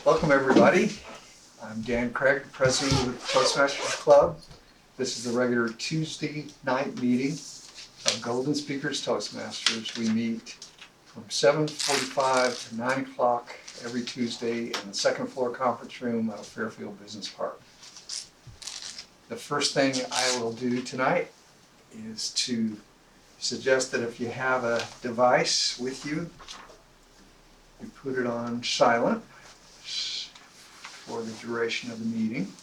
Welcome everybody. I'm Dan Craig, President of the Toastmasters Club. This is the regular Tuesday night meeting of Golden Speakers Toastmasters. We meet from 7:45 to 9 o'clock every Tuesday in the second floor conference room of Fairfield Business Park. The first thing I will do tonight is to suggest that if you have a device with you, you put it on silent for the duration of the meeting.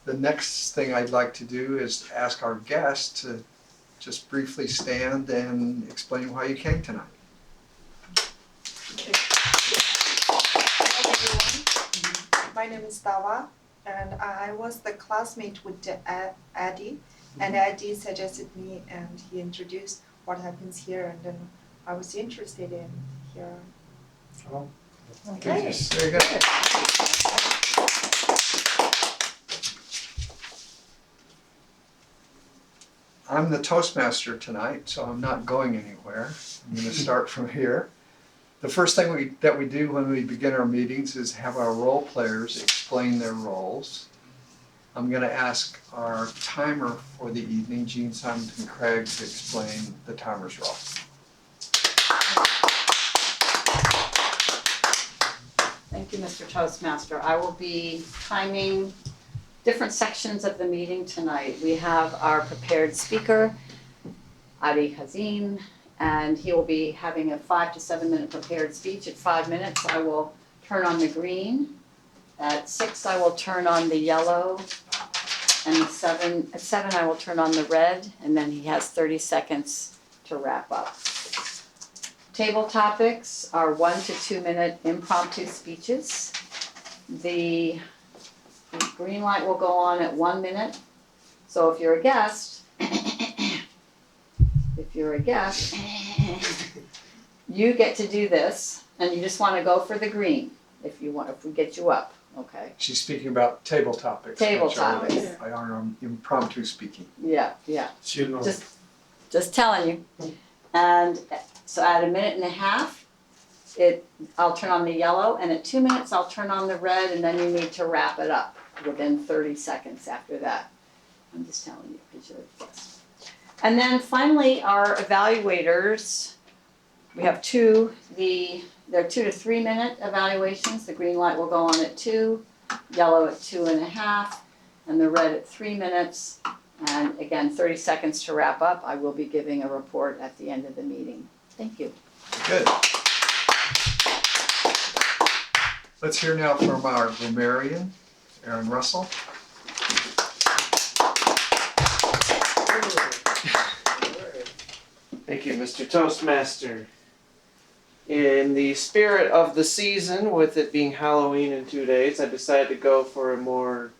The next thing I'd like to do is ask our guests to just briefly stand and explain why you came tonight. Hello everyone. My name is Dava, and I was the classmate with Eddie, and Eddie suggested me and he introduced what happens here, and then I was interested in here. Oh, Okay. there you go. I'm the Toastmaster tonight, so I'm not going anywhere. I'm going to start from here. The first thing that we do when we begin our meetings is have our role players explain their roles. I'm going to ask our timer for the evening, Jean Symington Craig, to explain the timer's role. Thank you, Mr. Toastmaster. I will be timing different sections of the meeting tonight. We have our prepared speaker, Adi Hazin, and he will be having a 5 to 7 minute prepared speech. At 5 minutes, I will turn on the green. At 6, I will turn on the yellow. And at 7, I will turn on the red, and then he has 30 seconds to wrap up. Table topics are 1 to 2 minute impromptu speeches. The green light will go on at 1 minute. So if you're a guest, you get to do this, and you just want to go for the green if we get you up, okay? She's speaking about table topics. Table which are topics. our impromptu speaking. Yeah. Just telling you. And so at 1.5 minutes, I'll turn on the yellow, and at 2 minutes, I'll turn on the red, and then you need to wrap it up within 30 seconds after that. I'm just telling you because you're a guest. And then finally, our evaluators, we have two. They're 2 to 3 minute evaluations. The green light will go on at 2, yellow at 2.5, and the red at 3 minutes. And again, 30 seconds to wrap up. I will be giving a report at the end of the meeting. Thank you. Good. Let's hear now from our grammarian, Aaron Russell. Thank you, Mr. Toastmaster. In the spirit of the season, with it being Halloween in 2 days, I decided to go for a more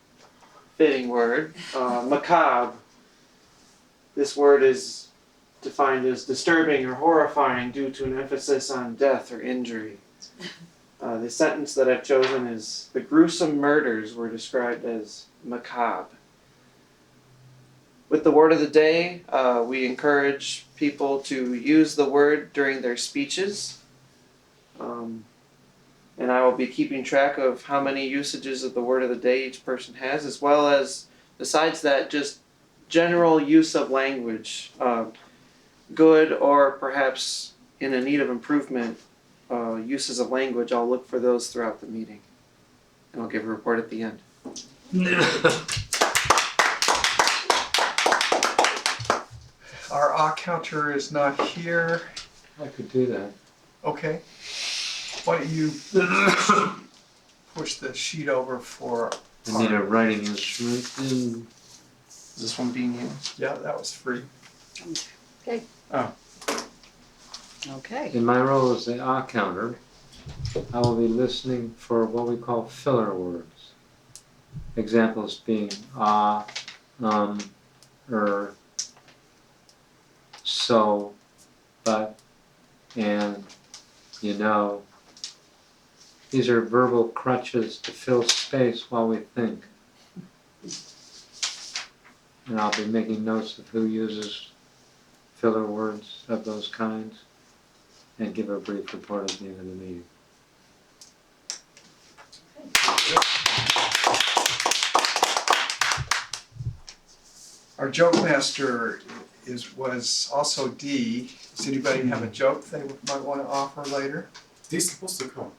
fitting word, macabre. This word is defined as disturbing or horrifying due to an emphasis on death or injury. The sentence that I've chosen is, the gruesome murders were described as macabre. With the word of the day, we encourage people to use the word during their speeches. And I will be keeping track of how many usages of the word of the day each person has, as well as, besides that, just general use of language, good or perhaps in a need of improvement uses of language. I'll look for those throughout the meeting, and I'll give a report at the end. Our ah counter is not here. I could do that. Okay. Why don't you push the sheet over for I need a writing instrument. And Is this one being used? yeah, that was free. Okay. Oh. Okay. in my role as the ah counter, I will be listening for what we call filler words. Examples being ah, so, but, and, you know. These are verbal crutches to fill space while we think. And I'll be making notes of who uses filler words of those kinds. and give a brief report at the end of the meeting. Our joke master was also D. Does anybody have a joke they might want to offer later? He's supposed to come.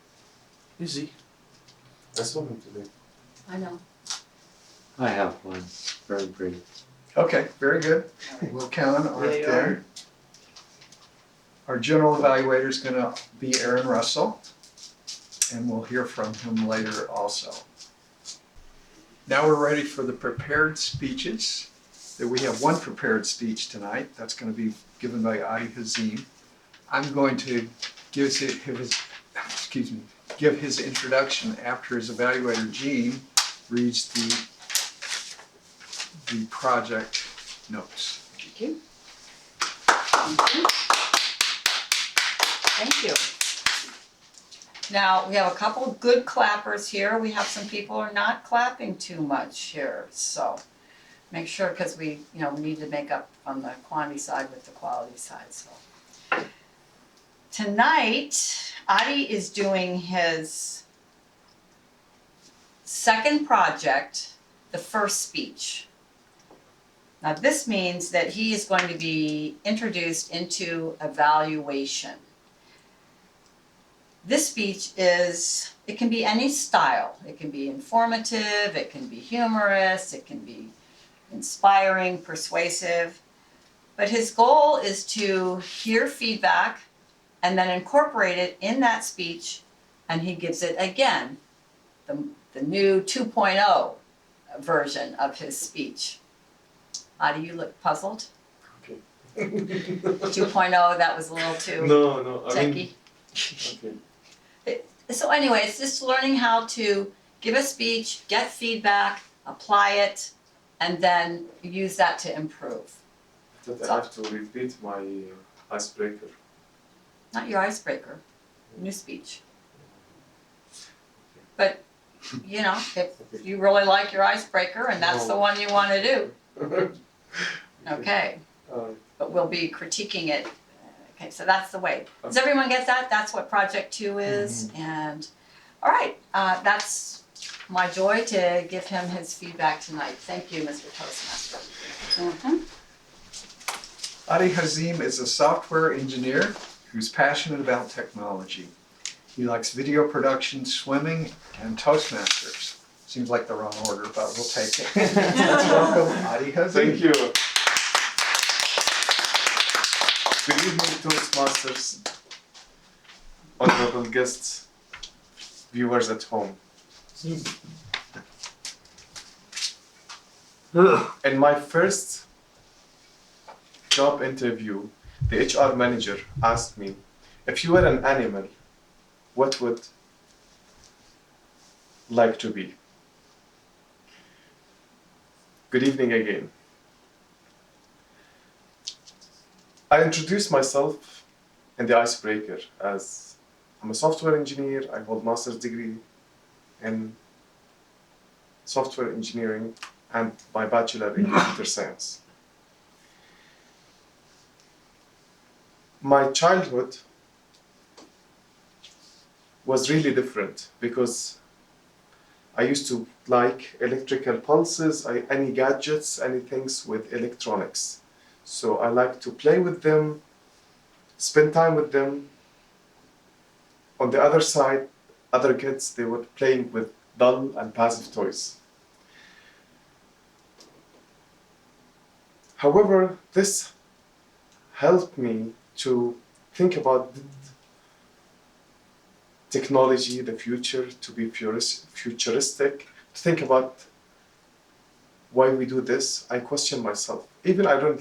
Easy. I saw him today. I know. I have one, very brief. Okay, very good. We'll count on Art Yay, there. Art. Our general evaluator is going to be Aaron Russell, and we'll hear from him later also. Now we're ready for the prepared speeches. We have one prepared speech tonight. That's going to be given by Adi Hazim. I'm going to give his introduction after his evaluator, Jean, reads the project notes. Thank you. Thank you. Thank you. Now, we have a couple of good clappers here. We have some people who are not clapping too much here, so make sure, because we need to make up on the quantity side with the quality side. So tonight, Adi is doing his second project, the first speech. Now this means that he is going to be introduced into evaluation. This speech it can be any style. It can be informative, it can be humorous, it can be inspiring, persuasive. But his goal is to hear feedback and then incorporate it in that speech, and he gives it again, the new 2.0 version of his speech. Adi, you look puzzled. Okay. 2.0, that was a little too No, I mean. techie. Okay. So anyway, it's just learning how to give a speech, get feedback, apply it, and then use that to improve. I thought I have to repeat my icebreaker. Not your icebreaker, new speech. But, if you really like your icebreaker and that's the one you want to do, okay. But we'll be critiquing it. Okay, so that's the way. Does everyone get that? That's what Project 2 is. And, all right, that's my joy to give him his feedback tonight. Thank you, Mr. Toastmaster. Adi Hazim is a software engineer who's passionate about technology. He likes video production, swimming, and Toastmasters. Seems like the wrong order, but we'll take it. Let's welcome Adi Hazim. Thank you. Good evening, Toastmasters, honorable guests, viewers at home. In my first job interview, the HR manager asked me, if you were an animal, what would like to be? Good evening again. I introduced myself in the icebreaker as I'm a software engineer. I hold master's degree in software engineering and my bachelor in computer science. My childhood was really different because I used to like electrical pulses, any gadgets, any things with electronics. So I like to play with them, spend time with them. On the other side, other kids, they were playing with dull and passive toys. However, this helped me to think about technology, the future, to be futuristic, to think about why we do this. I question myself. Even I don't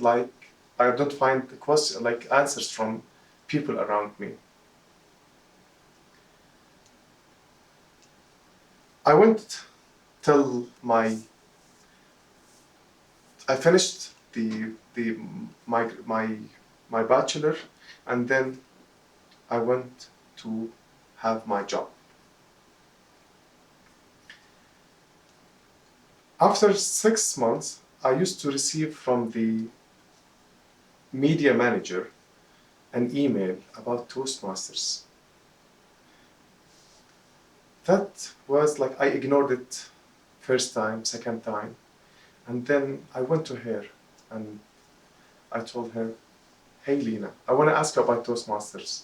find the question answers from people around me. I went till I finished my bachelor, and then I went to have my job. After 6 months, I used to receive from the media manager an email about Toastmasters. That was like, I ignored it first time, second time, and then I went to her and I told her, hey Lena, I want to ask you about Toastmasters.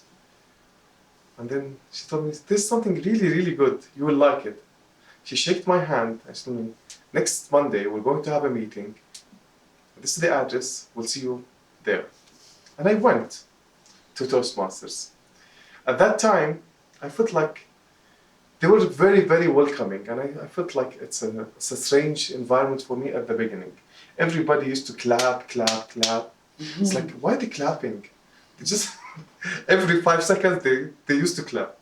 And then she told me, this is something really, really good. You will like it. She shook my hand and she told me, next Monday we're going to have a meeting. This is the address. We'll see you there. And I went to Toastmasters. At that time, I felt like they were very, very welcoming. And I felt like it's a strange environment for me at the beginning. Everybody used to clap, clap, clap. It's like, why are they clapping? They just, every 5 seconds they used to clap.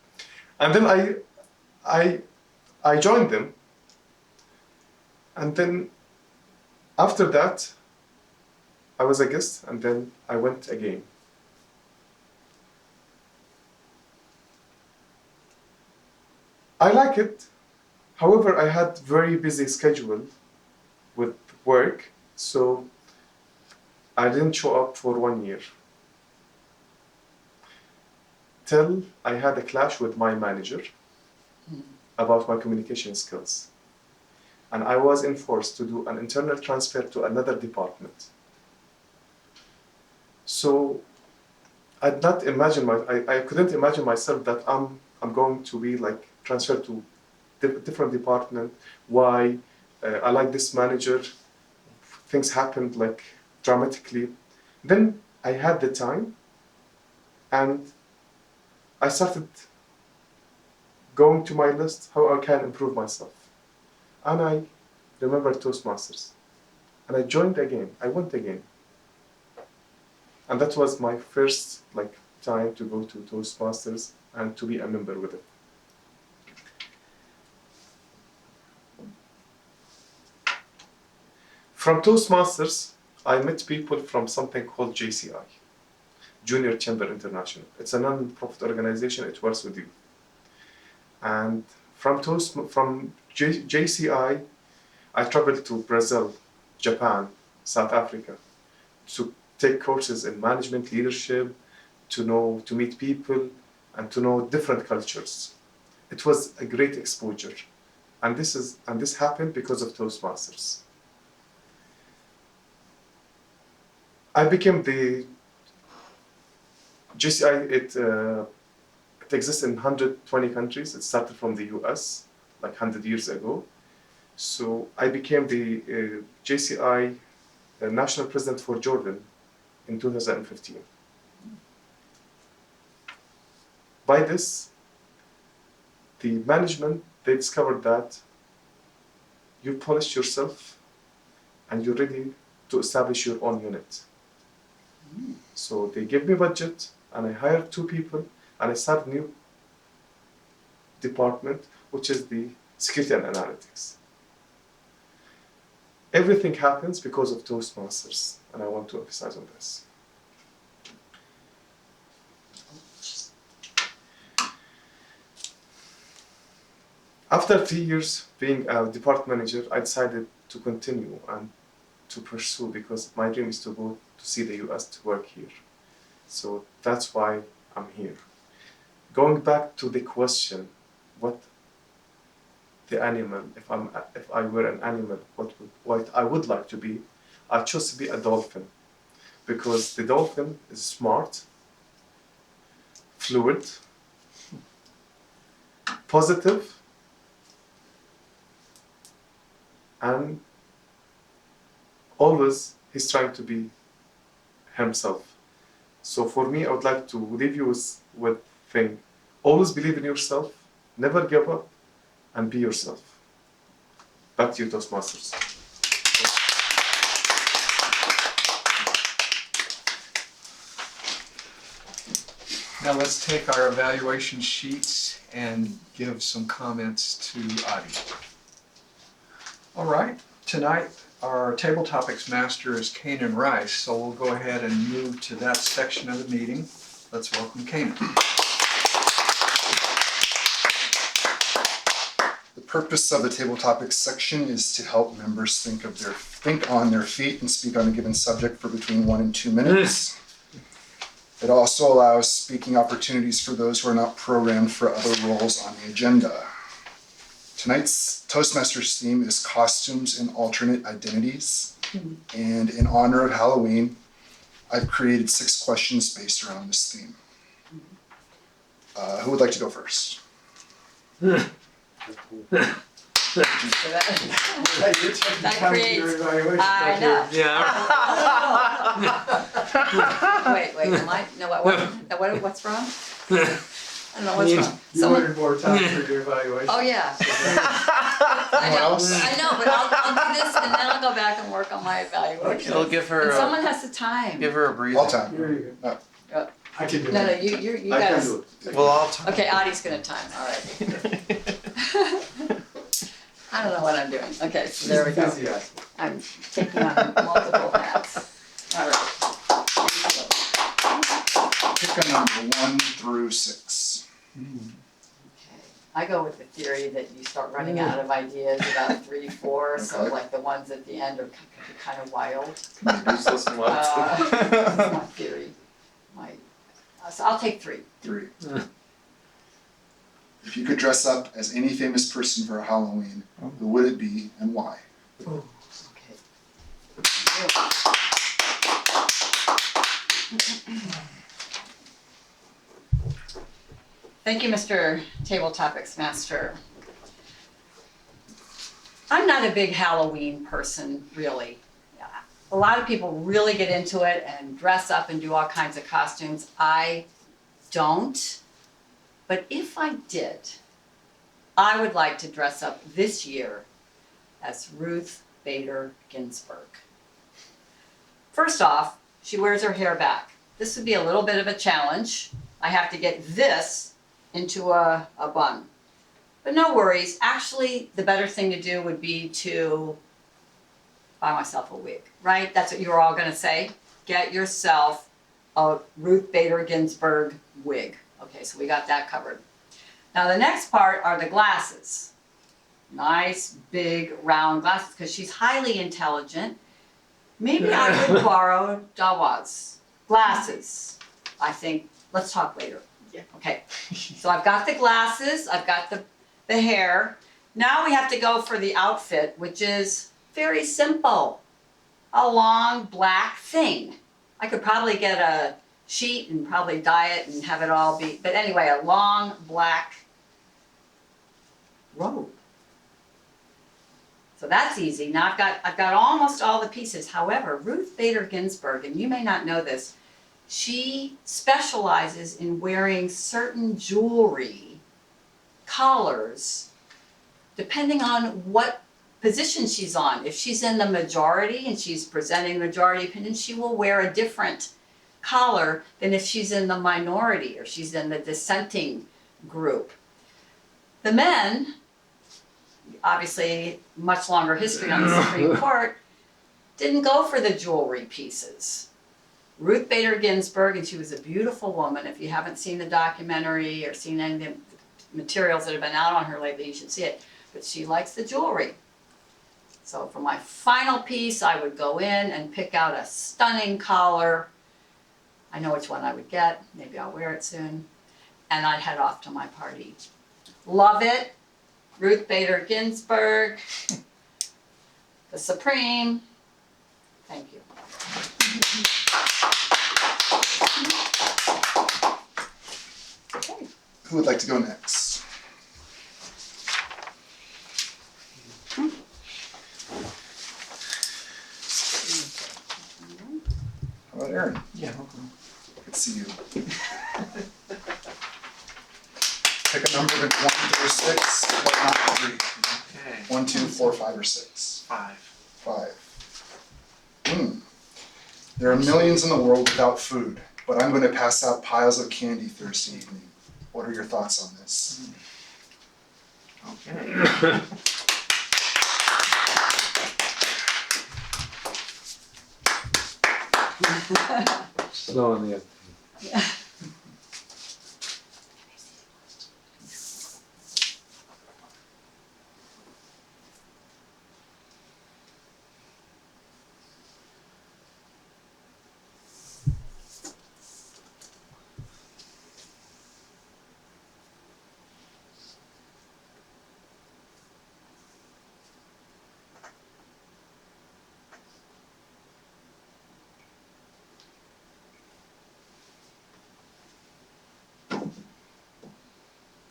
And then I joined them. And then after that, I was a guest and then I went again. I like it. However, I had very busy schedule with work, so I didn't show up for 1 year. Till I had a clash with my manager about my communication skills. And I was enforced to do an internal transfer to another department. So I couldn't imagine myself that I'm going to be like transferred to different department. Why? I like this manager. Things happened like dramatically. Then I had the time and I started going to my list how I can improve myself. And I remembered Toastmasters. And I joined again. I went again. And that was my first time to go to Toastmasters and to be a member with it. From Toastmasters, I met people from something called JCI, Junior Chamber International. It's a non-profit organization, it works with youth. And from JCI, I traveled to Brazil, Japan, South Africa to take courses in management, leadership, to meet people, and to know different cultures. It was a great exposure, and this happened because of Toastmasters. I became the JCI. It exists in 120 countries. It started from the US, 100 years ago. So I became the JCI national president for Jordan in 2015. By this, the management, they discovered that you polished yourself and you're ready to establish your own unit. So they gave me budget and I hired 2 people and I started a new department, which is the security and analytics. Everything happens because of Toastmasters, and I want to emphasize on this. After 3 years being a department manager, I decided to continue and to pursue, because my dream is to go to see the US, to work here. So that's why I'm here. Going back to the question, what the animal, if I were an animal, what I would like to be, I chose to be a dolphin, because the dolphin is smart, fluid, positive, and always he's trying to be himself. So for me, I would like to leave you with thing: always believe in yourself, never give up, and be yourself. Back to you, Toastmasters. Now let's take our evaluation sheets and give some comments to Adi. All right, tonight our table topics master is Kanan Rice, so we'll go ahead and move to that section of the meeting. Let's welcome Kanan. The purpose of the table topics section is to help members think on their feet and speak on a given subject for between 1 and 2 minutes. It also allows speaking opportunities for those who are not programmed for other roles on the agenda. Tonight's Toastmasters theme is costumes and alternate identities. And in honor of Halloween, I've created 6 questions based around this theme. Who would like to go first? That creates, I know. Yeah. Wait, am I, no, what's wrong? I don't know what's wrong. You wanted more time for your evaluation. Oh, yeah. else? I know, but I'll do this and then I'll go back and work on my evaluation. It'll give her And a, someone has the time. give her a breather. All time. Here you go. Oh. I can do it. No, you I guys. can do it. We'll all talk. Okay, Audie's gonna time, all right. I don't know what I'm doing. Okay, so there we go. Enthusiastic. I'm taking on multiple hats. All right. Pick a number 1 through 6. Okay. I go with the theory that you start running out of ideas about 3, 4, so Okay. like the ones at the end are kind of wild. Useless and wild. That's my theory. So I'll take 3. 3. If you could dress up as any famous person for Halloween, who would it be and why? Okay. Thank you, Mr. Table Topics Master. I'm not a big Halloween person, really. A lot of people really get into it and dress up and do all kinds of costumes. I don't. But if I did, I would like to dress up this year as Ruth Bader Ginsburg. First off, she wears her hair back. This would be a little bit of a challenge. I have to get this into a bun. But no worries. Actually, the better thing to do would be to buy myself a wig, right? That's what you were all gonna say. Get yourself a Ruth Bader Ginsburg wig. Okay, so we got that covered. Now the next part are the glasses. Nice, big, round glasses, because she's highly intelligent. Maybe I would borrow Dawa's glasses. I think, let's talk later. Yeah. Okay, so I've got the glasses, I've got the hair. Now we have to go for the outfit, which is very simple. A long black thing. I could probably get a sheet and probably dye it and have it all be, but anyway, a long black robe. So that's easy. Now I've got almost all the pieces. However, Ruth Bader Ginsburg, and you may not know this, she specializes in wearing certain jewelry, collars, depending on what position she's on. If she's in the majority and she's presenting majority opinion, she will wear a different collar than if she's in the minority or she's in the dissenting group. The men, obviously much longer history on the Supreme Court, didn't go for the jewelry pieces. Ruth Bader Ginsburg, and she was a beautiful woman. If you haven't seen the documentary or seen any of the materials that have been out on her lately, you should see it. But she likes the jewelry. So for my final piece, I would go in and pick out a stunning collar. I know which one I would get. Maybe I'll wear it soon. And I'd head off to my party. Love it. Ruth Bader Ginsburg, the Supreme. Thank you. Okay. Who would like to go next? How about Aaron? Yeah. Good to see you. Pick a number of 1 through 6, but not 3. Okay. 1, 2, 4, 5, or 6. 5. 5. There are millions in the world without food, but I'm going to pass out piles of candy Thursday evening. What are your thoughts on this? Okay. Slow on the uptake. Yeah.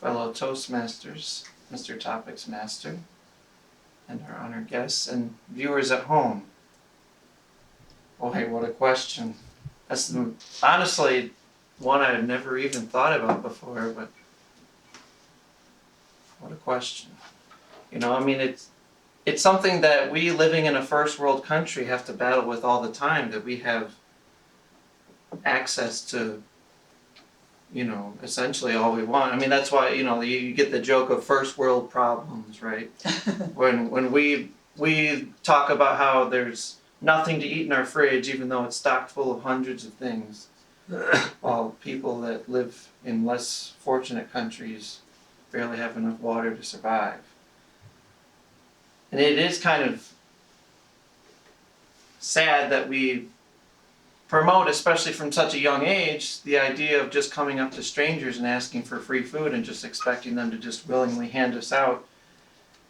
fellow Toastmasters, Mr. Topics Master, and our honored guests, and viewers at home. Boy, what a question. That's honestly one I had never even thought about before, but what a question. You know, I mean, it's something that we living in a first world country have to battle with all the time, that we have access to, you know, essentially all we want. I mean, that's why, you know, you get the joke of first world problems, right? when we talk about how there's nothing to eat in our fridge, even though it's stocked full of hundreds of things, while people that live in less fortunate countries barely have enough water to survive. And it is kind of sad that we promote, especially from such a young age, the idea of just coming up to strangers and asking for free food and just expecting them to just willingly hand us out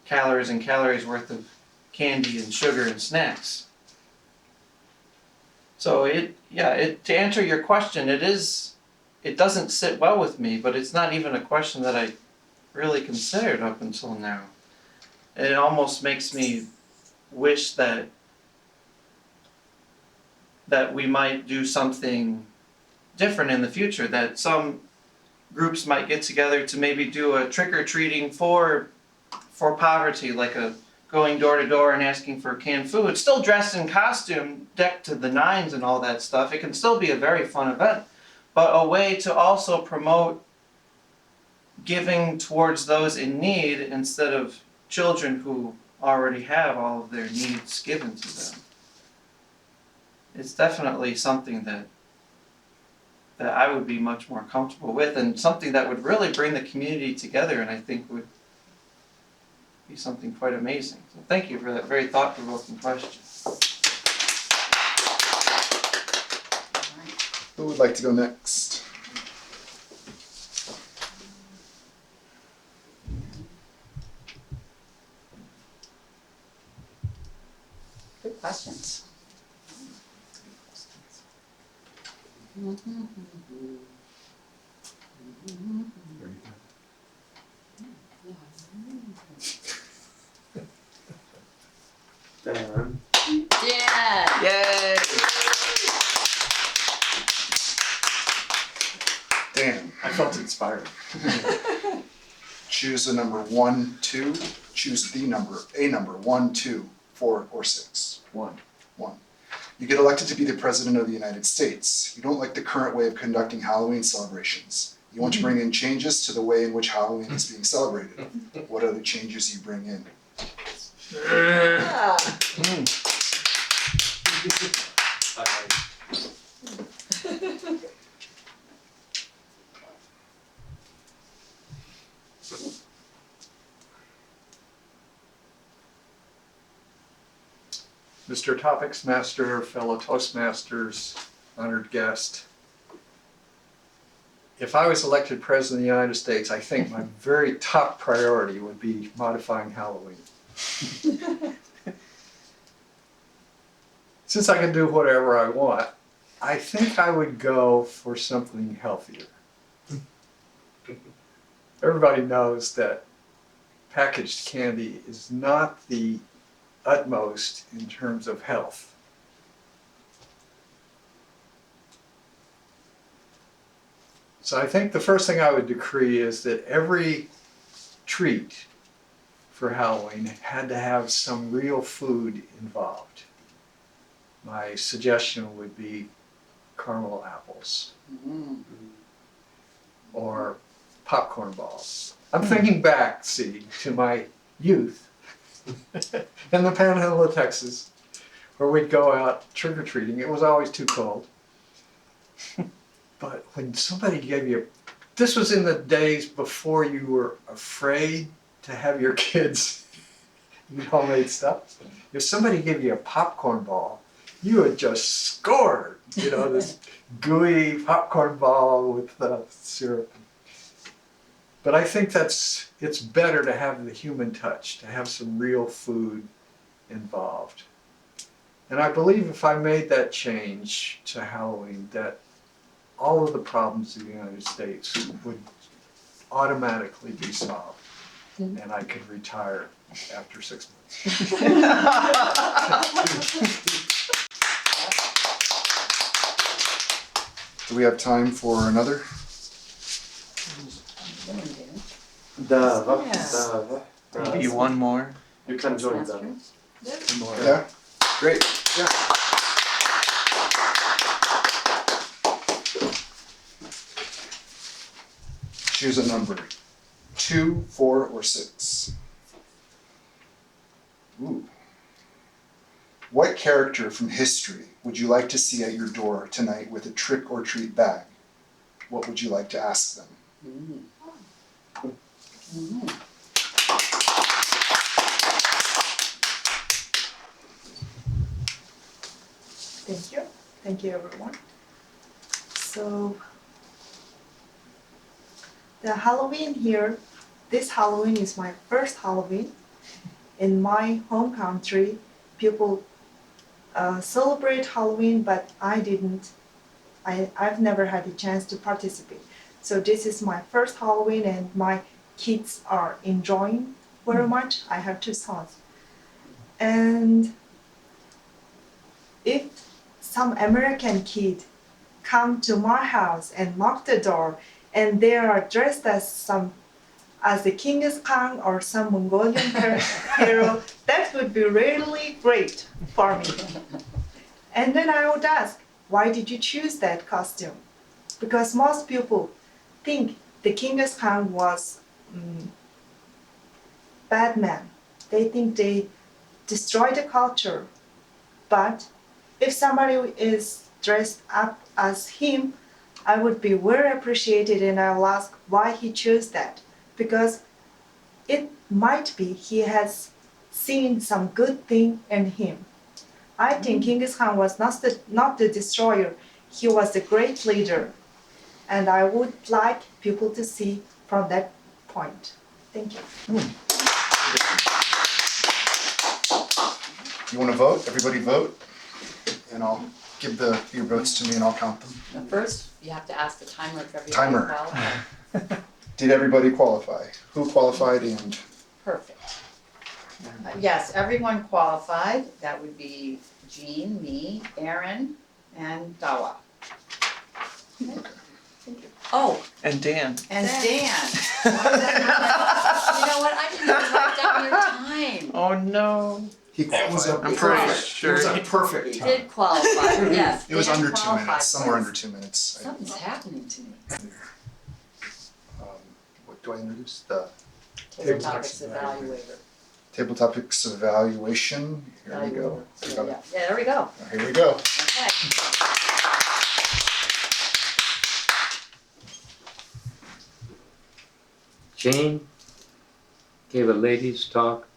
calories and calories worth of candy and sugar and snacks. So to answer your question, it doesn't sit well with me, but it's not even a question that I really considered up until now. It almost makes me wish that we might do something different in the future, that some groups might get together to maybe do a trick-or-treating for poverty, like a going door to door and asking for canned food, still dressed in costume, decked to the nines and all that stuff. It can still be a very fun event, but a way to also promote giving towards those in need instead of children who already have all of their needs given to them. It's definitely something that I would be much more comfortable with, and something that would really bring the community together, and I think would be something quite amazing. So thank you for that very thought-provoking question. Who would like to go next? Good questions. Dan. Yeah. Yay! Dan, I felt inspired. choose a number 1, 2, choose a number 1, 2, 4, or 6. 1. 1. You get elected to be the President of the United States. You don't like the current way of conducting Halloween celebrations. You want to bring in changes to the way in which Halloween is being celebrated. What are the changes you bring in? Mr. Topics Master, fellow Toastmasters, honored guest. If I was elected President of the United States, I think my very top priority would be modifying Halloween. Since I can do whatever I want, I think I would go for something healthier. Everybody knows that packaged candy is not the utmost in terms of health. So I think the first thing I would decree is that every treat for Halloween had to have some real food involved. My suggestion would be caramel apples or popcorn balls. I'm thinking back, see, to my youth in the Panhandle of Texas, where we'd go out trick-or-treating. It was always too cold. But when somebody gave you, this was in the days before you were afraid to have your kids eat homemade stuff. If somebody gave you a popcorn ball, you had just scored, you know, this gooey popcorn ball with the syrup. But I think it's better to have the human touch, to have some real food involved. And I believe if I made that change to Halloween, that all of the problems of the United States would automatically be solved. And I could retire after 6 months. Do we have time for another? Maybe one more. You can join Toastmaster. them. Yeah, great, yeah. Choose a number, 2, 4, or 6. Ooh. What character from history would you like to see at your door tonight with a trick or treat bag? What would you like to ask them? Thank you. Thank you, everyone. So, the Halloween here, this Halloween is my first Halloween. In my home country, people celebrate Halloween, but I didn't. I've never had a chance to participate. So this is my first Halloween and my kids are enjoying very much. I have 2 sons. And if some American kid come to my house and knock the door and they are dressed as the Genghis Khan or some Mongolian hero, that would be really great for me. And then I would ask, why did you choose that costume? Because most people think the Genghis Khan was bad man. They think they destroyed the culture. But if somebody is dressed up as him, I would be very appreciated and I'll ask why he chose that. Because it might be he has seen some good thing in him. I think Genghis Khan was not the destroyer, he was a great leader. And I would like people to see from that point. Thank you. You want to vote? Everybody vote? And I'll give your votes to me and I'll count them. But first, you have to ask the timer if everybody Timer. qualified. Did everybody qualify? Who qualified and? Perfect. Yes, everyone qualified. That would be Jean, me, Aaron, and Dawa. Oh, And Dan. and Dan. You know what? I didn't even write down your time. Oh no. He qualified. I'm pretty It sure. was a perfect He time. did qualify, yes. It was Dan under 2 qualified. minutes, somewhere under 2 minutes. Something's happening to me. What do I introduce? The Table topics evaluator. table topics evaluation. Here we go. Evaluator. We got it. Yeah, there we go. Here we go. Okay. Jane gave a ladies' talk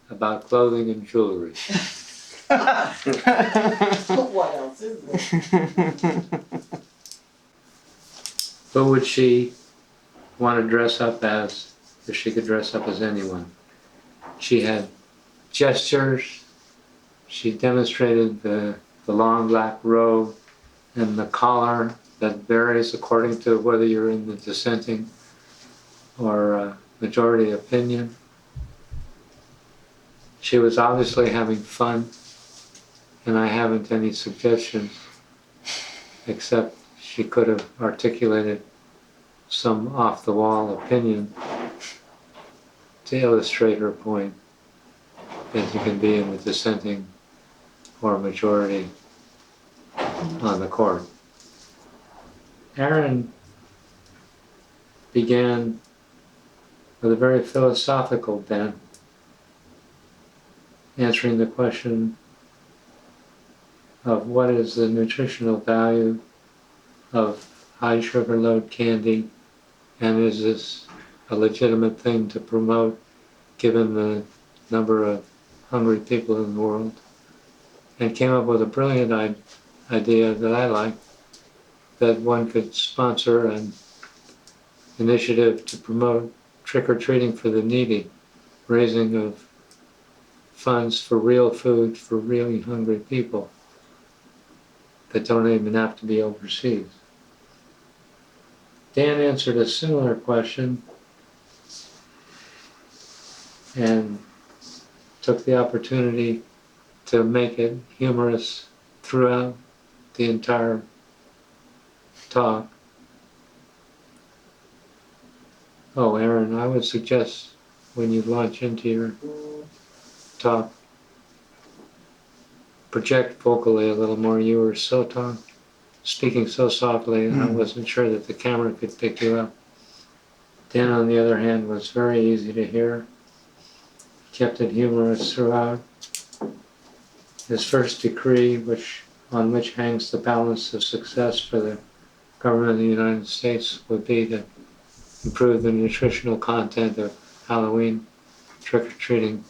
about clothing and jewelry. What else is there? Who would she want to dress up as if she could dress up as anyone? She had gestures. She demonstrated the long black robe and the collar that varies according to whether you're in the dissenting or majority opinion. She was obviously having fun, and I haven't any suggestions, except she could have articulated some off-the-wall opinion to illustrate her point that you can be in the dissenting or majority on the court. Aaron began with a very philosophical bent, answering the question of what is the nutritional value of high sugar load candy, and is this a legitimate thing to promote given the number of hungry people in the world, and came up with a brilliant idea that I like, that one could sponsor an initiative to promote trick-or-treating for the needy, raising of funds for real food for really hungry people that don't even have to be overseas. Dan answered a similar question and took the opportunity to make it humorous throughout the entire talk. Oh, Aaron, I would suggest when you launch into your talk, project vocally a little more. You were speaking so softly, and I wasn't sure that the camera could pick you up. Dan, on the other hand, was very easy to hear, kept it humorous throughout. His first decree, on which hangs the balance of success for the government of the United States, would be to improve the nutritional content of Halloween trick-or-treating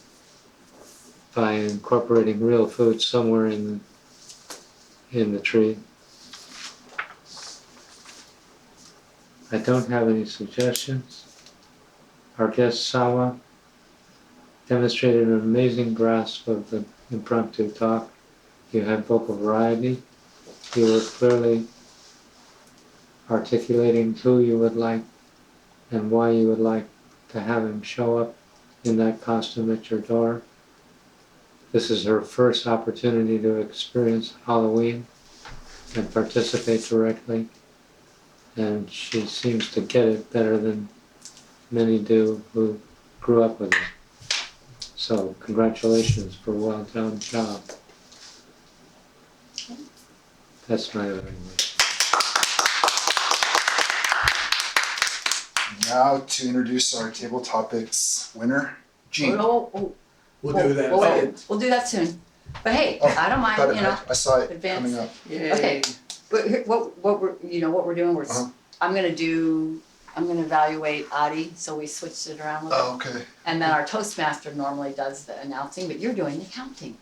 by incorporating real food somewhere in the tree. I don't have any suggestions. Our guest Sawa demonstrated an amazing grasp of the impromptu talk. You had vocal variety. You were clearly articulating who you would like and why you would like to have him show up in that costume at your door. This is her first opportunity to experience Halloween and participate directly, and she seems to get it better than many do who grew up with it. So congratulations for a well done job. That's my other English. Now to introduce our table topics winner, Jean. We'll do that. We'll do that soon. But hey, Oh, I don't Got mind, it. I saw it advance. coming up. Yay. Okay. But what we're doing, Uh-huh. I'm gonna evaluate Adi, so we switched it around a little. Oh, okay. And then our Toastmaster normally does the announcing, but you're doing the counting.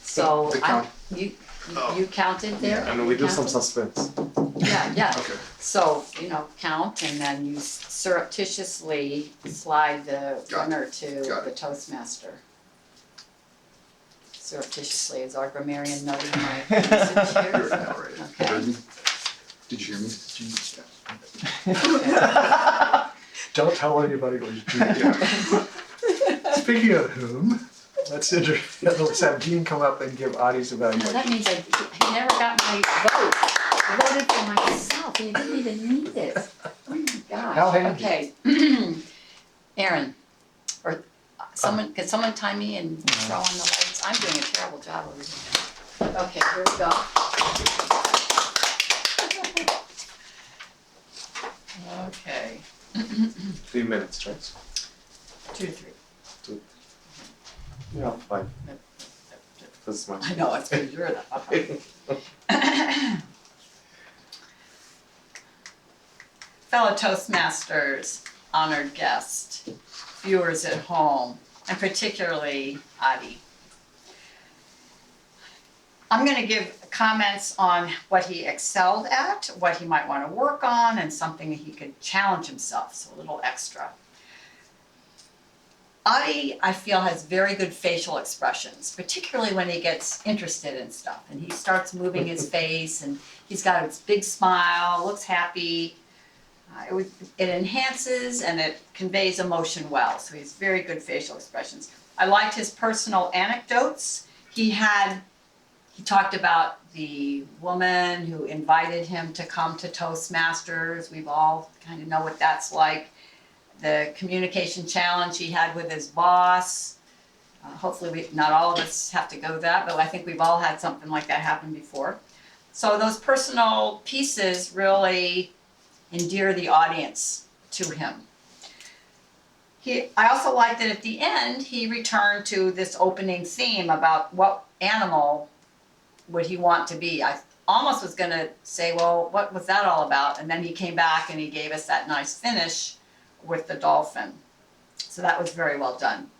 So The count. you counted there? And we do some Counted? suspense. Yeah. Okay. So, count and then you surreptitiously slide the Got it. winner to Got the it. Toastmaster. Surreptitiously, is our grammarian noting my usage here? You're now right. Okay. Heard me? Did you hear me, Jean? Yeah. Don't tell anybody what you do. Yeah. Speaking of whom, let's have Jean come up and give Adi's No, evaluation. that means he never got my vote. I voted for myself, he didn't even need it. Oh my gosh. How handy. Okay. Aaron, or can someone time me and throw on the lights? I'm doing a terrible job over here. Okay, here we go. Okay. 3 minutes, right? 2 to 3. Yeah, 5. That's much. I know, it's because you're the. Fellow Toastmasters, honored guest, viewers at home, and particularly Adi. I'm going to give comments on what he excelled at, what he might want to work on, and something that he could challenge himself, so a little extra. Adi, I feel, has very good facial expressions, particularly when he gets interested in stuff. And he starts moving his face, and he's got this big smile, looks happy. It enhances and it conveys emotion well, so he's very good facial expressions. I liked his personal anecdotes. He talked about the woman who invited him to come to Toastmasters. We've all kind of know what that's like. The communication challenge he had with his boss. Hopefully not all of us have to go that, but I think we've all had something like that happen before. So those personal pieces really endear the audience to him. I also liked that at the end he returned to this opening theme about what animal would he want to be. I almost was going to say, well, what was that all about? And then he came back and he gave us that nice finish with the dolphin. So that was very well done.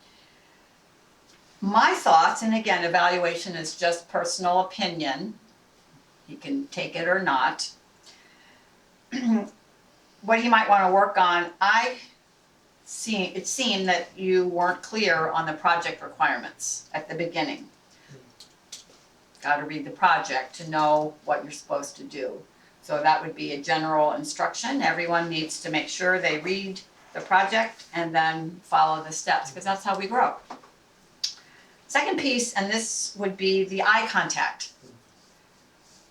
My thoughts, and again, evaluation is just personal opinion. You can take it or not. What he might want to work on, it seemed that you weren't clear on the project requirements at the beginning. Got to read the project to know what you're supposed to do. So that would be a general instruction. Everyone needs to make sure they read the project and then follow the steps, because that's how we grow. Second piece, and this would be the eye contact.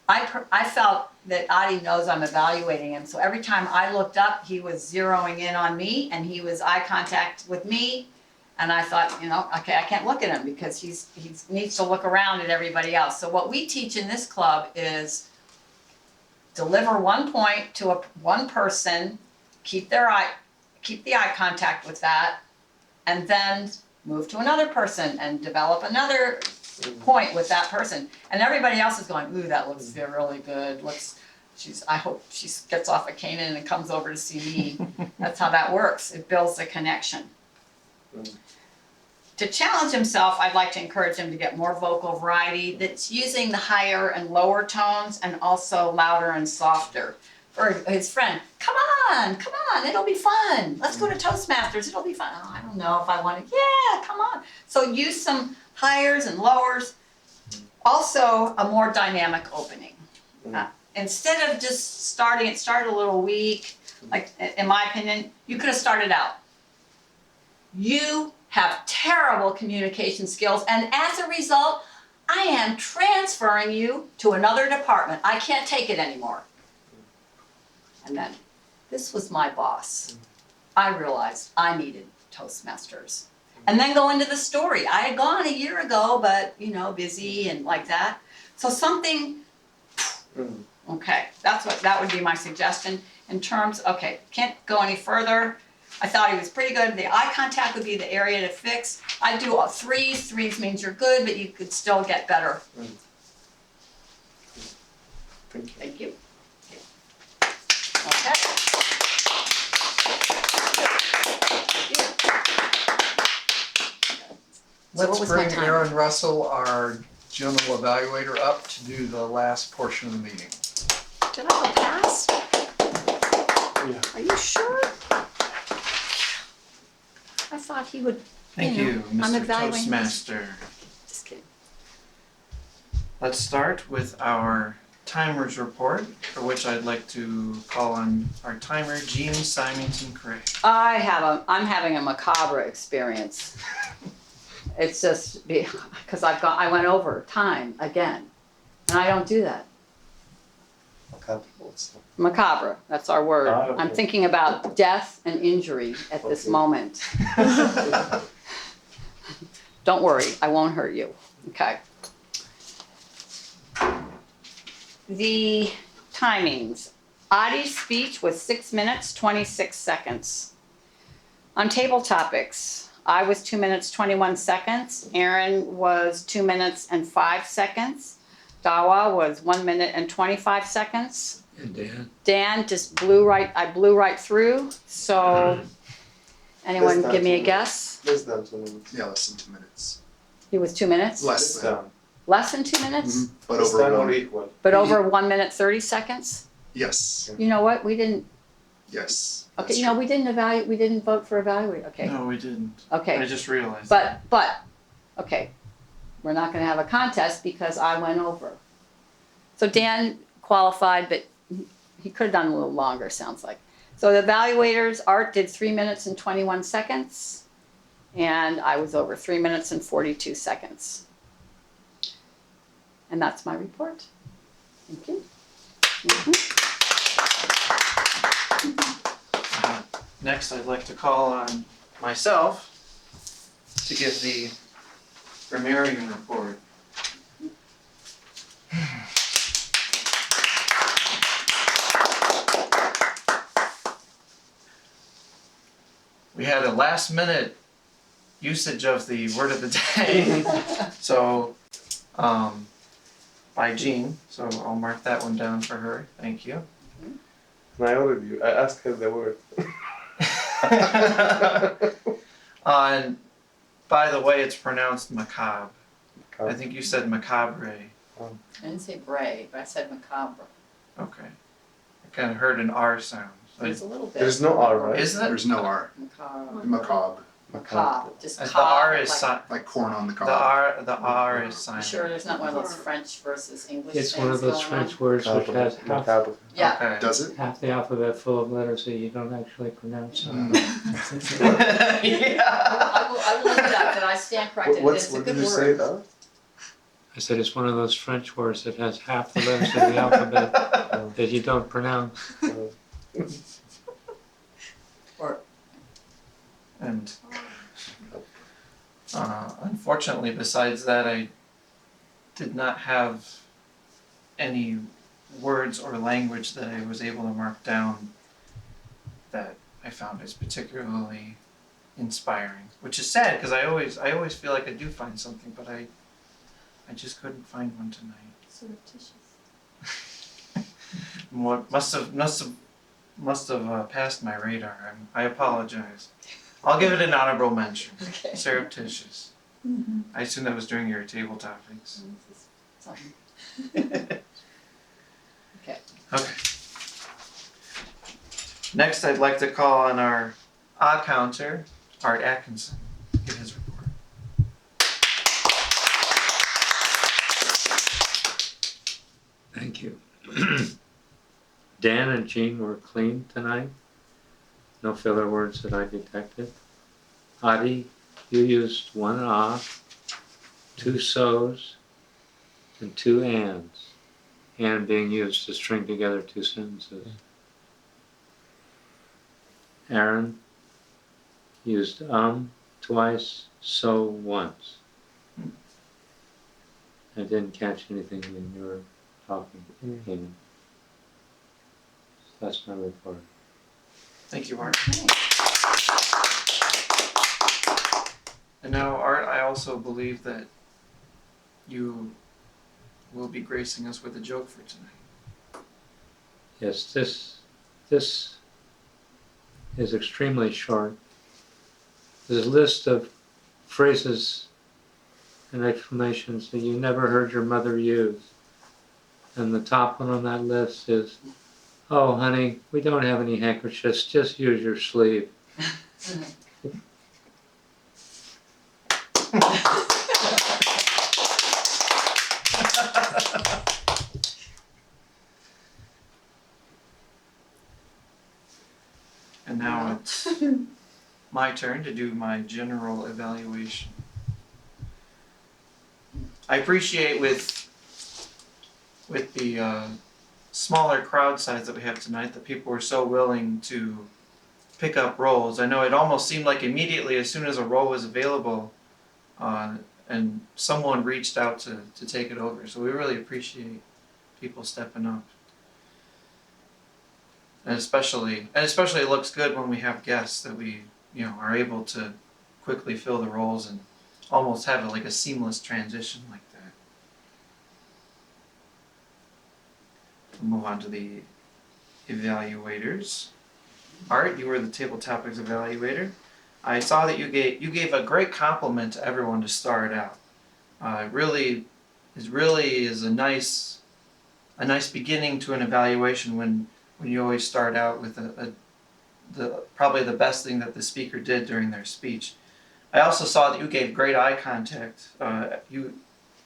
I felt that Adi knows I'm evaluating him, so every time I looked up, he was zeroing in on me, and he was eye contact with me. And I thought, you know, okay, I can't look at him because he needs to look around at everybody else. So what we teach in this club is deliver one point to one person, keep the eye contact with that, and then move to another person and develop another point with that person. And everybody else is going, ooh, that looks really good. I hope she gets off of Canaan and comes over to see me. That's how that works. It builds a connection. To challenge himself, I'd like to encourage him to get more vocal variety that's using the higher and lower tones and also louder and softer. For his friend, come on, it'll be fun. Let's go to Toastmasters, it'll be fun. Oh, I don't know if I want to, yeah, come on. So use some highers and lowers. Also, a more dynamic opening. Instead of just starting, it started a little weak, like in my opinion, you could have started out. You have terrible communication skills, and as a result, I am transferring you to another department. I can't take it anymore. And then, this was my boss. I realized I needed Toastmasters. And then go into the story. I had gone a year ago, but, you know, busy and like that. So something, okay, that would be my suggestion in terms, okay, can't go any further. I thought he was pretty good. The eye contact would be the area to fix. I'd do all threes. Threes means you're good, but you could still get better. Thank you. Okay. Let's what was my bring time? Aaron Russell, our general evaluator, up to do the last portion of the meeting. Did I go past? Yeah. Are you sure? I thought he would, Thank you know, you, I'm Mr. evaluating this. Toastmaster. Just kidding. Let's start with our timers report, for which I'd like to call on our timer, Jean Symington Craig. I'm having a macabre experience. It's just because I went over time again, and I don't do that. Macabre, that's our word. Okay. I'm thinking about death and injury at this moment. Don't worry, I won't hurt you. Okay. The timings. Adi's speech was 6 minutes, 26 seconds. On table topics, I was 2 minutes, 21 seconds. Aaron was 2 minutes and 5 seconds. Dawa was 1 minute and 25 seconds. And Dan? Dan just blew right through. So anyone give me a guess? Less than 2 minutes. Yeah, less than 2 minutes. He was 2 minutes? Less than. Less than 2 minutes? Mhm. But Less over than or one. equal. But over 1 minute, 30 seconds? Yes, You know what? We didn't, yes. okay, that's you know, we didn't vote for evaluate. Okay, No, we didn't. I okay. just realized. But, okay, we're not gonna have a contest because I went over. So Dan qualified, but he could have done a little longer, sounds like. So the evaluators, Art did 3 minutes and 21 seconds, and I was over 3 minutes and 42 seconds. And that's my report. Thank you. Next, I'd like to call on myself to give the grammarian report. We had a last minute usage of the word of the day. So, by Jean, so I'll mark that one down for her. Thank you. I asked her the word. And by the way, it's pronounced macabre. I think you said macabre. I didn't say bray, but I said macabre. Okay. I kind of heard an R sound. There's a little bit. There's no R, right? Is that? There's no R. Macabre. Macabre. Cob, just The cob. R is like, Like corn on the cob. the R is You silent. sure there's not one of those French versus English It's things one of those going on? French words which has Yeah. Okay. Does it? half the alphabet full of letters that you don't actually pronounce. Yeah. I will look it up, but I stand corrected. It's a What good did you word. say, though? I said it's one of those French words that has half the letters of the alphabet that you don't pronounce. And unfortunately, besides that, I did not have any words or language that I was able to mark down that I found as particularly inspiring, which is sad because I always feel like I do find something, but I just couldn't find one tonight. Surreptitious. What must have passed my radar. I apologize. I'll give it an honorable mention. Okay. Surreptitious. Mm-hmm. I assume that was during your table topics. Something. Okay. Next, I'd like to call on our odd counter, Art Atkinson, to give his report. Thank you. Dan and Jean were clean tonight. No filler words that I detected. Adi, you used one ah, two so's, and two ands. And being used to string together two sentences. Aaron used twice, so once. I didn't catch anything when you were talking. That's my report. Thank you, Art. And now, Art, I also believe that you will be gracing us with a joke for tonight. Yes, this is extremely short. There's a list of phrases and exclamations that you never heard your mother use. And the top one on that list is, "Oh, honey, we don't have any handkerchiefs, just use your sleeve." And now it's my turn to do my general evaluation. I appreciate with the smaller crowd size that we have tonight that people were so willing to pick up roles. I know it almost seemed like immediately as soon as a role was available and someone reached out to take it over. So we really appreciate people stepping up. And especially it looks good when we have guests that we are able to quickly fill the roles and almost have like a seamless transition like that. We'll move on to the evaluators. Art, you were the table topics evaluator. I saw that you gave a great compliment to everyone to start out. It really is a nice beginning to an evaluation when you always start out with probably the best thing that the speaker did during their speech. I also saw that you gave great eye contact. You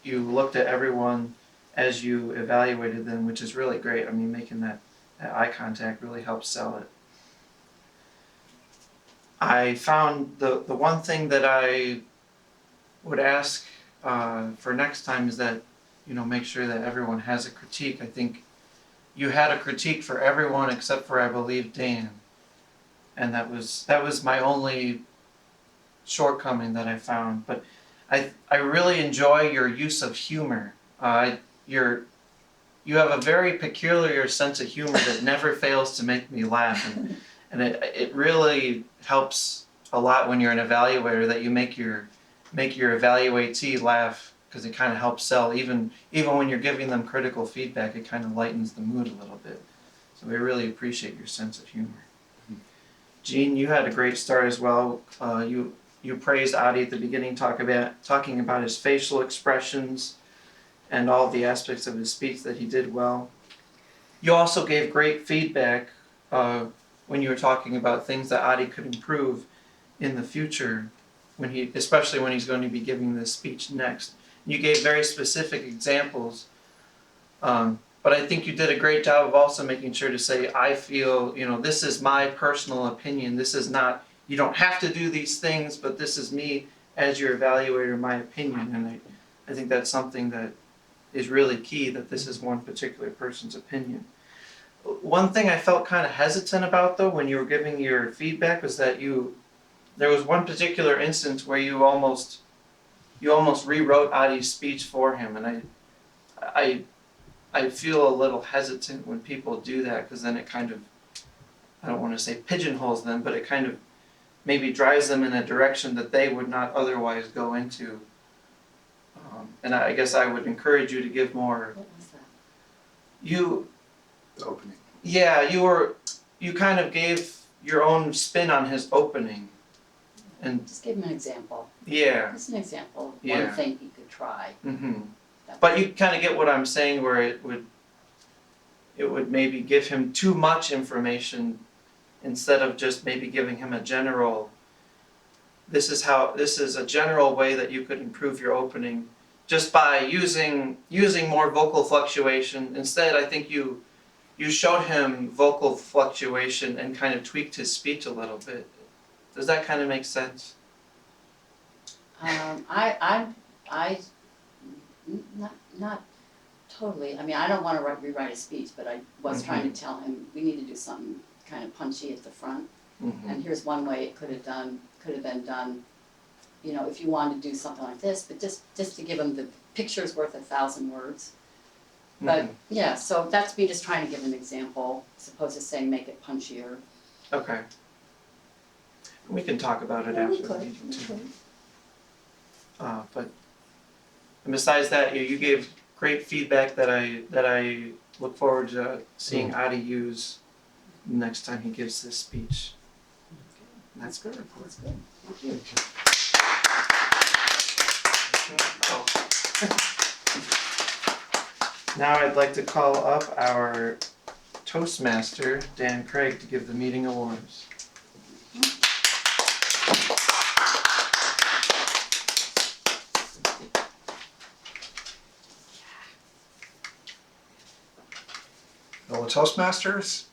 looked at everyone as you evaluated them, which is really great. I mean, making that eye contact really helps sell it. I found the one thing that I would ask for next time is that make sure that everyone has a critique. I think you had a critique for everyone except for, I believe, Dan. And that was my only shortcoming that I found. But I really enjoy your use of humor. You have a very peculiar sense of humor that never fails to make me laugh. And it really helps a lot when you're an evaluator that you make your evaluatee laugh, because it kind of helps sell. Even when you're giving them critical feedback, it kind of lightens the mood a little bit. So we really appreciate your sense of humor. Jean, you had a great start as well. You praised Adi at the beginning, talking about his facial expressions and all the aspects of his speech that he did well. You also gave great feedback when you were talking about things that Adi could improve. in the future, especially when he's going to be giving this speech next. You gave very specific examples, but I think you did a great job of also making sure to say, I feel, this is my personal opinion. This is not, you don't have to do these things, but this is me as your evaluator, my opinion. And I think that's something that is really key, that this is one particular person's opinion. One thing I felt kind of hesitant about, though, when you were giving your feedback, was that there was one particular instance where you almost rewrote Adi's speech for him, and I feel a little hesitant when people do that, because then it kind of, I don't want to say pigeonholes them, but it kind of maybe drives them in a direction that they would not otherwise go into. And I guess I would encourage you to give more. What was that? The opening. Yeah, you kind of gave your own spin on his opening, and Just give him an example. yeah. Just an example of Yeah. one thing he could try. Mm-hmm. But you kind of get what I'm saying, where it would maybe give him too much information instead of just maybe giving him a general. This is a general way that you could improve your opening, just by using more vocal fluctuation. Instead, I think you showed him vocal fluctuation and kind of tweaked his speech a little bit. Does that kind of make sense? Not totally. I mean, I don't want to rewrite a speech, but I was trying to tell him we need to do something kind of punchy at the front. Mm-hmm. And here's one way it could have been done. If you wanted to do something like this, but just to give him the picture's worth 1,000 words. But yeah, so that's me just trying to give an example, as opposed to saying make it punchier. Okay. We can talk about it after the meeting too. But and besides that, you gave great feedback that I look forward to seeing Adi use next time he gives this speech. And that's good. That's good. Thank you. Now I'd like to call up our Toastmaster, Dan Craig, to give the meeting awards. Fellow Toastmasters,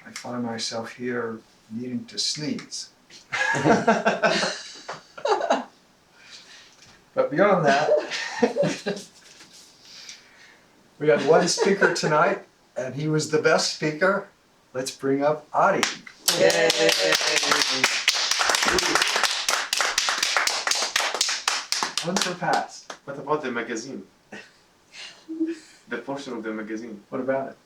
I find myself here needing to sneeze. But beyond that, we had one speaker tonight, and he was the best speaker. Let's bring up Adi. Yay! Unsurpassed. What about the magazine? The portion of the magazine. What about it?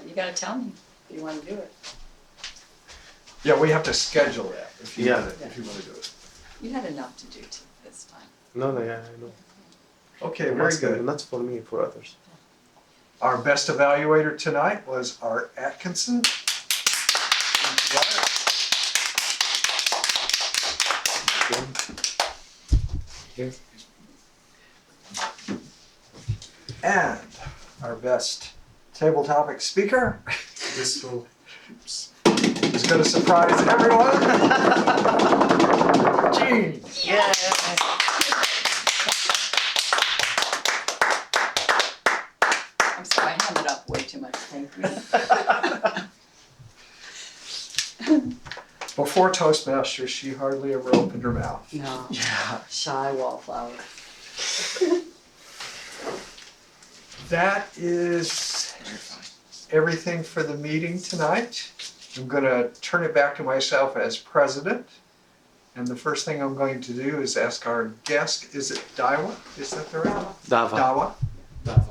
You gotta tell me if you want to do it. Yeah, we have to schedule that if you Yeah. want to do it. You had enough to do this time. No, yeah, I know. Okay, very good. Not for me, for others. Our best evaluator tonight was Art Atkinson. Here. And our best table topic speaker This will. is going to surprise everyone. Jean. Yeah. I'm sorry, I hammered up way too much. Thank you. Before Toastmasters, she hardly ever opened her mouth. No. Yeah. Shy wallflower. That is everything for the meeting tonight. I'm going to turn it back to myself as president. And the first thing I'm going to do is ask our guest, is it Dawa? Is that the right? Dawa. I'm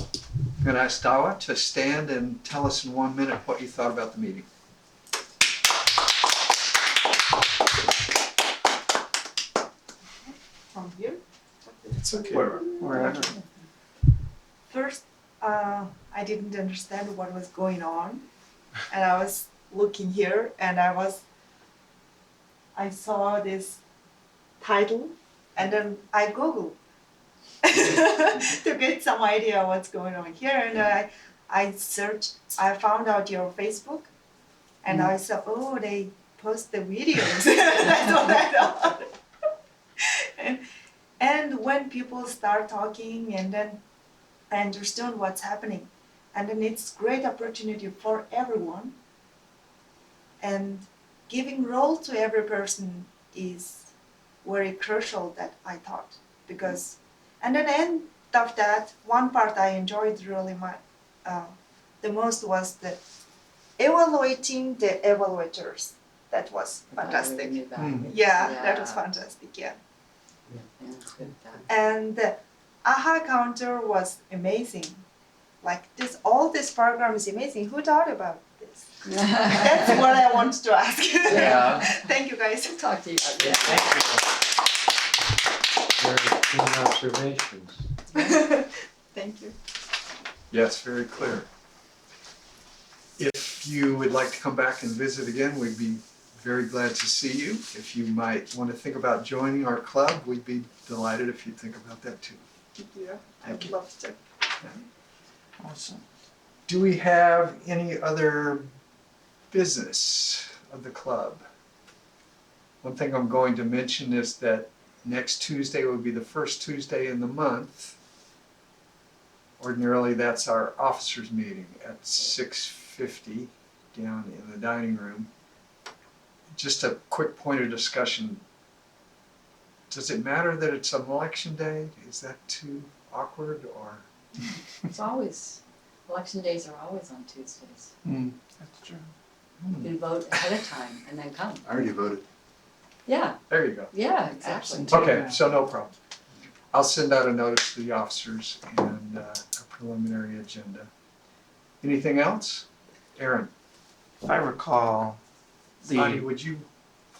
going to ask Dawa to stand and tell us in 1 minute what you thought about the meeting. From here. It's okay. Wherever. First, I didn't understand what was going on, and I was looking here, and I saw this title, and then I Googled to get some idea what's going on here, and I searched, I found out your Facebook, and I saw, oh, they post the videos. That's what I thought. And when people start talking, and then I understand what's happening, and then it's great opportunity for everyone. And giving role to every person is very crucial, that I thought, because, and then end of that, one part I enjoyed really much, the most was the evaluating the evaluators. That was fantastic. Yeah, that was fantastic, yeah. Yeah, it's good that. And the AHA counter was amazing. Like this, all this program is amazing. Who thought about this? That's what I wanted to ask. Yeah. Thank you guys. Talk to you. Yeah. Very keen observations. Thank you. Yes, very clear. If you would like to come back and visit again, we'd be very glad to see you. If you might want to think about joining our club, we'd be delighted if you'd think about that too. Yeah, I Thank would you. love to. Awesome. Do we have any other business of the club? One thing I'm going to mention is that next Tuesday will be the first Tuesday in the month. Ordinarily, that's our officers' meeting at 6:50 down in the dining room. Just a quick point of discussion. Does it matter that it's an election day? Is that too awkward, or? It's always, election days are always on Tuesdays. That's true. You can vote ahead of time and then come. I already voted. Yeah, There you go. yeah, exactly. Okay, so no problem. I'll send out a notice to the officers and a preliminary agenda. Anything else? Aaron, If I recall, Adi, would you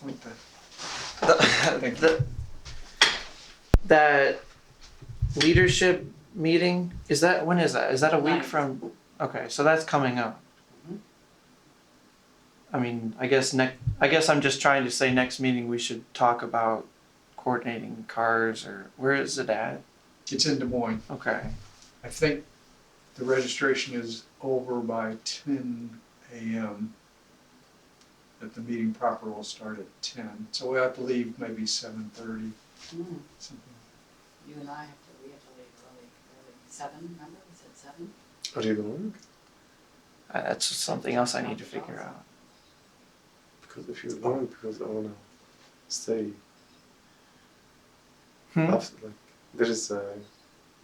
point that? Thank you. that leadership meeting, is that, when is that? Is that a week Ninth. from, okay, so that's coming up. Mhm. I mean, I guess I'm just trying to say next meeting we should talk about coordinating cars, or where is it at? It's in Des Moines. Okay. I think the registration is over by 10 a.m. That the meeting proper will start at 10. So we have to leave maybe 7:30, Mm, something. You and I we have to leave early, 7, remember, we said 7? Are you gonna work? That's something else I need to figure out. Because if you don't, because I wanna stay Hmm? after, like, there is a,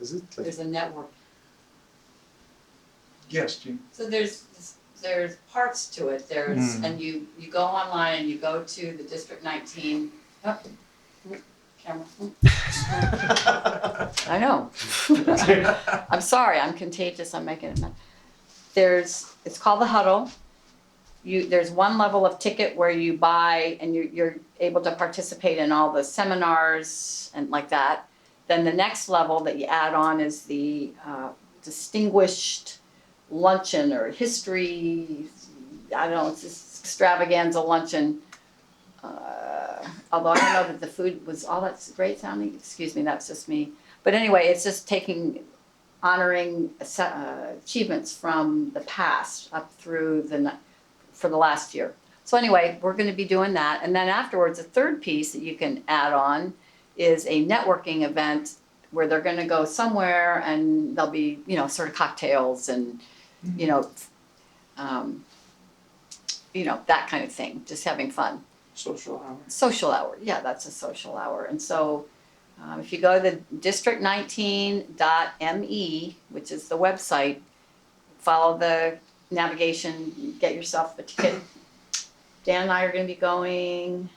is it like, There's a network. Yes, Jean. So there's parts to it, and you go online and you go to the District 19, camera. I know. I'm sorry, I'm contagious, I'm making it. It's called the Huddle. There's one level of ticket where you buy and you're able to participate in all the seminars and like that. Then the next level that you add on is the distinguished luncheon or history, I don't know, it's this extravaganza luncheon. Although I don't know that the food was all that great sounding, excuse me, that's just me. But anyway, it's just honoring achievements from the past up through for the last year. So anyway, we're gonna be doing that. And then afterwards, a third piece that you can add on is a networking event where they're gonna go somewhere and there'll be, sort of cocktails and, that kind of thing, just having fun. Social hour. Social hour, yeah, that's a social hour. And so if you go to the district19.me, which is the website, follow the navigation, get yourself a ticket. Dan and I are going to be going.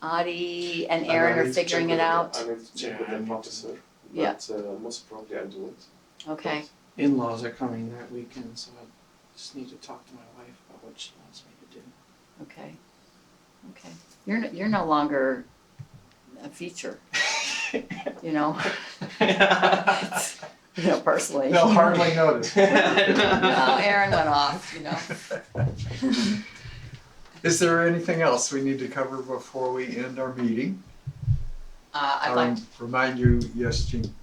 Adi and Aaron are figuring it out. I need to check with the officer, Yeah. but most probably I'll do it. Okay. In-laws are coming that weekend, so I just need to talk to my wife about what she wants me to do. Okay. Okay. You're no longer a feature. Personally. They'll hardly notice. No, Aaron went off. Is there anything else we need to cover before we end our meeting? I'd like Remind you, yes, Jean.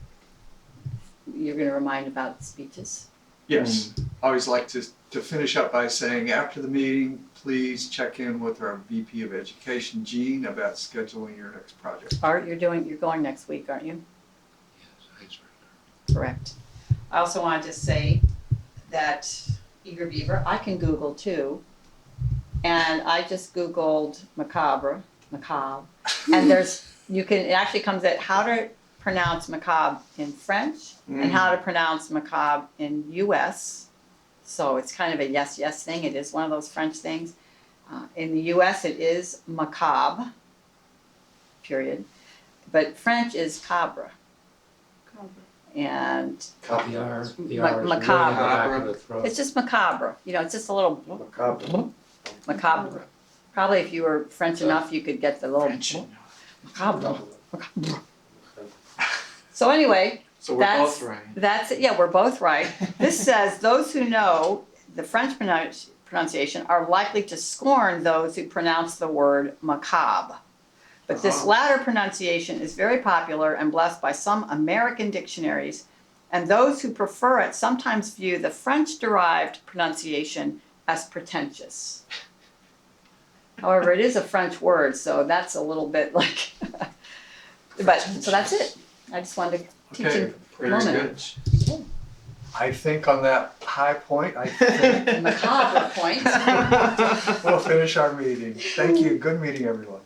you're going to remind about speeches. Yes, I always like to finish up by saying, after the meeting, please check in with our VP of Education, Jean, about scheduling your next project. Art, you're going next week, aren't you? Yes, Correct. I also wanted to say that Eager Beaver, I can Google too. And I just Googled macabre, and it actually comes at how to pronounce macabre in French and how to pronounce macabre in US. So it's kind of a yes thing. It is one of those French things. In the US it is macabre, period. But French is cabre. And the R is way in the Macabre. back of the throat. it's just macabre. It's just a little macabre. Probably if you were French enough, you could get the little macabre. So anyway, So we're That's- both right. that's it. Yeah, we're both right. This says those who know the French pronunciation are likely to scorn those who pronounce the word macabre. But this latter pronunciation is very popular and blessed by some American dictionaries, and those who prefer it sometimes view the French-derived pronunciation as pretentious. However, it is a French word, so that's a little bit like, but, so that's it. I just wanted to teach Okay, you a very moment. good. I think on that high point, I think Macabre point. we'll finish our meeting. Thank you. Good meeting, everyone.